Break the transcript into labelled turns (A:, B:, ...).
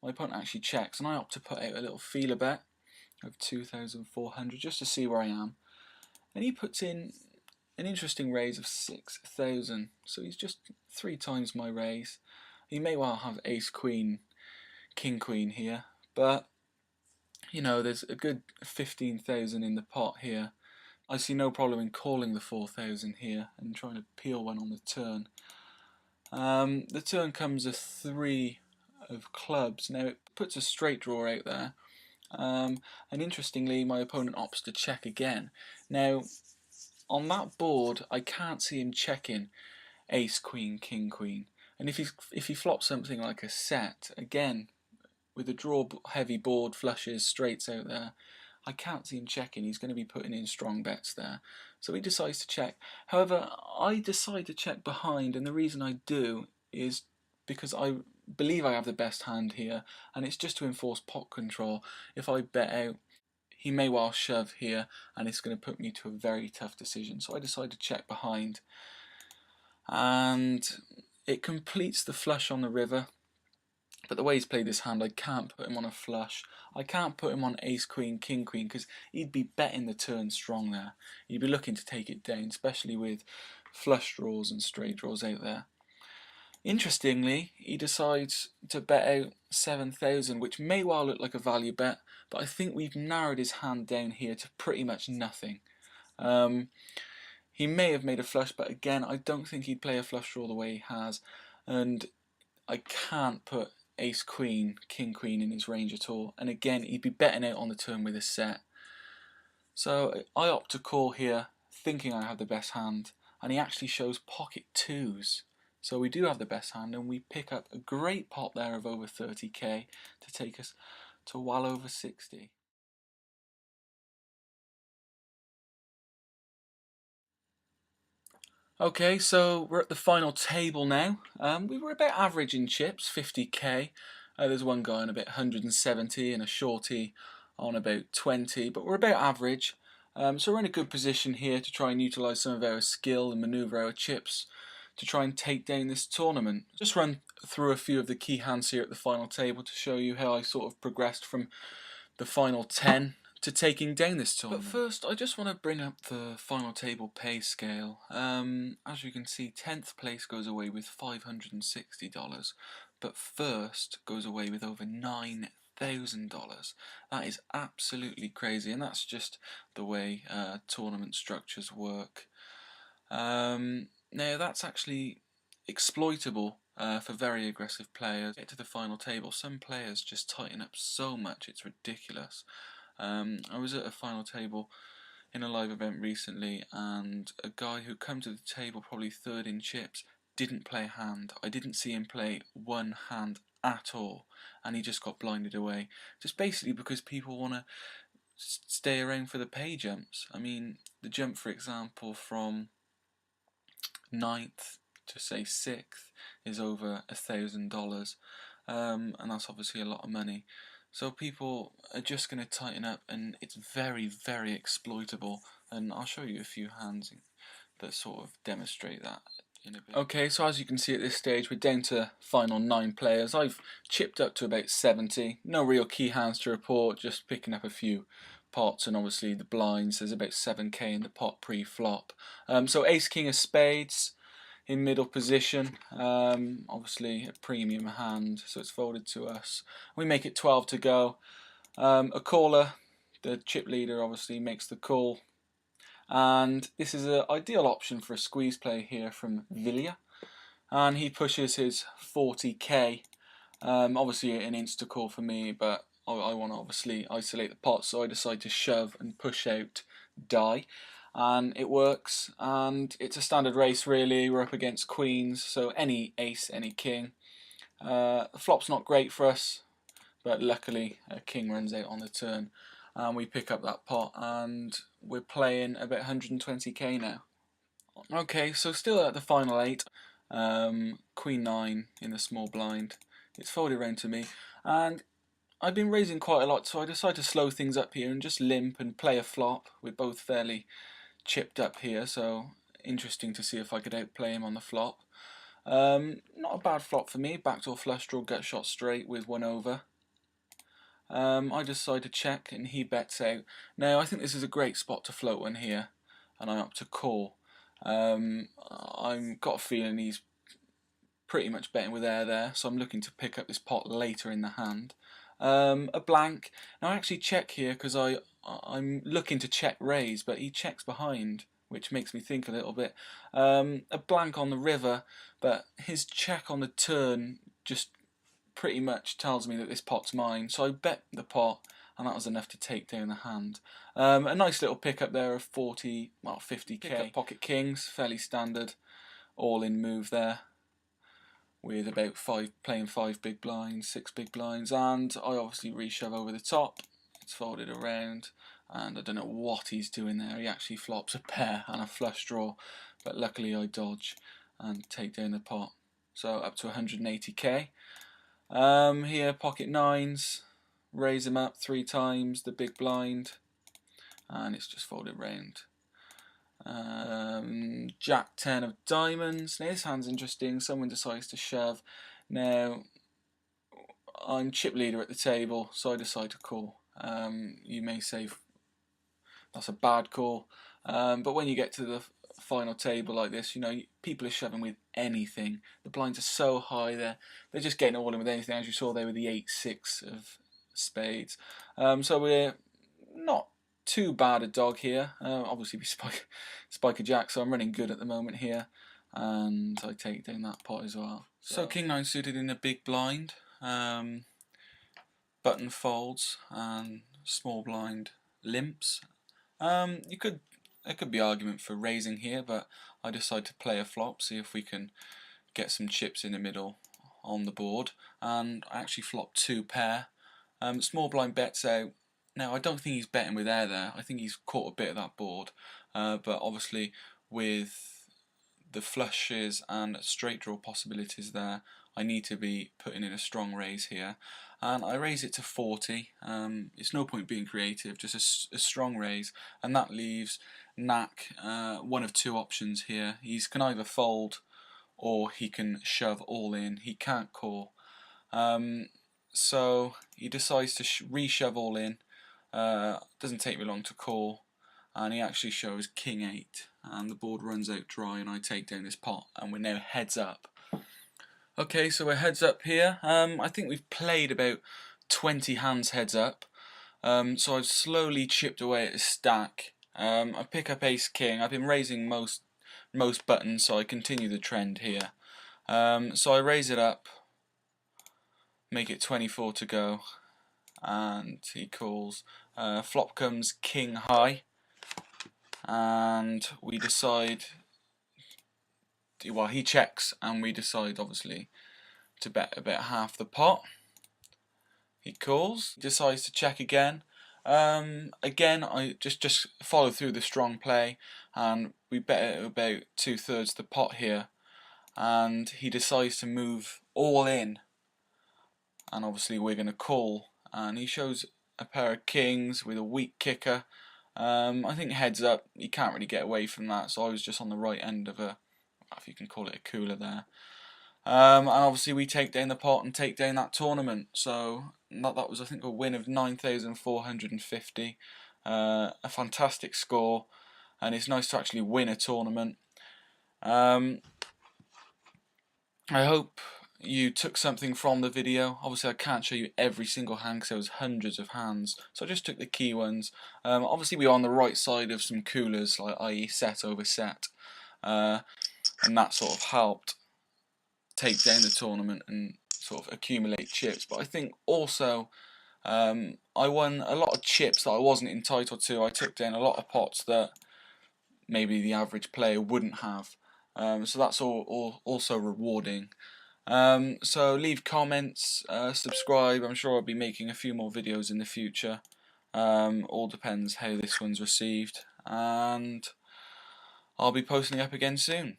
A: my opponent actually checks, and I opt to put out a little feeler bet of 2,400 just to see where I am. And he puts in an interesting raise of 6,000, so he's just 3 times my raise. He may well have ace queen, king queen here, but you know, there's a good 15,000 in the pot here. I see no problem in calling the 4,000 here and trying to peel one on the turn. The turn comes a 3 of clubs. Now it puts a straight draw out there, and interestingly my opponent opts to check again. Now on that board I can't see him checking ace queen king queen, and if he flops something like a set, again with a draw heavy board, flushes, straights out there, I can't see him checking. He's going to be putting in strong bets there. So he decides to check. However, I decide to check behind, and the reason I do is because I believe I have the best hand here, and it's just to enforce pot control. If I bet out, he may well shove here, and it's going to put me to a very tough decision. So I decide to check behind, and it completes the flush on the river. But the way he's played this hand, I can't put him on a flush. I can't put him on ace queen, king queen, because he'd be betting the turn strong there. He'd be looking to take it down, especially with flush draws and straight draws out there. Interestingly, he decides to bet out 7,000, which may well look like a value bet, but I think we've narrowed his hand down here to pretty much nothing. He may have made a flush, but again, I don't think he'd play a flush draw the way he has, and I can't put ace queen, king queen in his range at all, and again he'd be betting out on the turn with a set. So I opt to call here thinking I have the best hand, and he actually shows pocket twos, so we do have the best hand, and we pick up a great pot there of over 30k to take us to well over 60. Okay, so we're at the final table now. We were about average in chips, 50k. There's one guy on about 170 and a shorty on about 20, but we're about average. So we're in a good position here to try and utilise some of our skill and manoeuvre our chips to try and take down this tournament. Just run through a few of the key hands here at the final table to show you how I sort of progressed from the final 10 to taking down this tournament. But first, I just want to bring up the final table pay scale. As you can see, 10th place goes away with $560, but first goes away with over $9,000. That is absolutely crazy, and that's just the way tournament structures work. Now that's actually exploitable for very aggressive players. Get to the final table, some players just tighten up so much it's ridiculous. I was at a final table in a live event recently, and a guy who came to the table probably third in chips didn't play a hand. I didn't see him play one hand at all, and he just got blinded away. Just basically because people want to stay around for the pay jumps. I mean, the jump, for example, from 9th to say 6th is over $1,000, and that's obviously a lot of money. So people are just going to tighten up, and it's very, very exploitable, and I'll show you a few hands that sort of demonstrate that in a bit. Okay, so as you can see at this stage, we're down to final 9 players. I've chipped up to about 70. No real key hands to report, just picking up a few pots, and obviously the blinds. There's about 7k in the pot pre-flop. So ace king of spades in middle position, obviously a premium hand, so it's folded to us. We make it 12 to go. A caller, the chip leader, obviously makes the call, and this is an ideal option for a squeeze play here from Villia, and he pushes his 40k. Obviously an insta call for me, but I want to obviously isolate the pot, so I decide to shove and push out die. And it works, and it's a standard race really. We're up against queens, so any ace, any king. The flop's not great for us, but luckily a king runs out on the turn, and we pick up that pot, and we're playing about 120k now. Okay, so still at the final 8, queen 9 in the small blind. It's folded around to me, and I've been raising quite a lot, so I decided to slow things up here and just limp and play a flop. We're both fairly chipped up here, so interesting to see if I could outplay him on the flop. Not a bad flop for me. Backdoor flush draw, gut shot straight with 1 over. I decide to check and he bets out. Now I think this is a great spot to float one here, and I'm up to call. I've got a feeling he's pretty much betting with air there, so I'm looking to pick up this pot later in the hand. A blank. Now I actually check here because I'm looking to check raise, but he checks behind, which makes me think a little bit. A blank on the river, but his check on the turn just pretty much tells me that this pot's mine, so I bet the pot, and that was enough to take down the hand. A nice little pickup there of 50k. Pick up pocket kings, fairly standard, all-in move there, with about playing 5 big blinds, 6 big blinds, and I obviously reshove over the top. It's folded around, and I don't know what he's doing there. He actually flops a pair and a flush draw, but luckily I dodge and take down the pot. So up to 180k. Here pocket nines, raise him up 3 times, the big blind, and it's just folded round. Jack 10 of diamonds. Now this hand's interesting. Someone decides to shove. Now I'm chip leader at the table, so I decide to call. You may say that's a bad call, but when you get to the final table like this, you know, people are shoving with anything. The blinds are so high there, they're just getting all in with anything, as you saw there with the 8-6 of spades. So we're not too bad a dog here. Obviously we spike a jack, so I'm running good at the moment here, and I take down that pot as well. So king 9 suited in a big blind, button folds and small blind limps. There could be argument for raising here, but I decide to play a flop, see if we can get some chips in the middle on the board, and I actually flop 2 pair. Small blind bets out. Now I don't think he's betting with air there. I think he's caught a bit of that board, but obviously with the flushes and straight draw possibilities there, I need to be putting in a strong raise here, and I raise it to 40. It's no point being creative, just a strong raise, and that leaves Knack one of 2 options here. He can either fold or he can shove all in. He can't call, so he decides to reshove all in. Doesn't take me long to call, and he actually shows king 8, and the board runs out dry, and I take down this pot, and we're now heads up. Okay, so we're heads up here. I think we've played about 20 hands heads up, so I've slowly chipped away at a stack. I pick up ace king. I've been raising most buttons, so I continue the trend here. So I raise it up, make it 24 to go, and he calls. Flop comes king high, and we decide, well, he checks, and we decide obviously to bet about half the pot. He calls, decides to check again. Again, I just follow through the strong play, and we bet about 2/3 the pot here, and he decides to move all in, and obviously we're going to call, and he shows a pair of kings with a weak kicker. I think heads up, you can't really get away from that, so I was just on the right end of a, if you can call it a cooler there. And obviously we take down the pot and take down that tournament. So that was, I think, a win of 9,450. A fantastic score, and it's nice to actually win a tournament. I hope you took something from the video. Obviously I can't show you every single hand because there was hundreds of hands, so I just took the key ones. Obviously we were on the right side of some coolers, like i.e. set over set, and that sort of helped take down the tournament and sort of accumulate chips. But I think also I won a lot of chips that I wasn't entitled to. I took down a lot of pots that maybe the average player wouldn't have, so that's also rewarding. So leave comments, subscribe. I'm sure I'll be making a few more videos in the future. All depends how this one's received, and I'll be posting up again soon.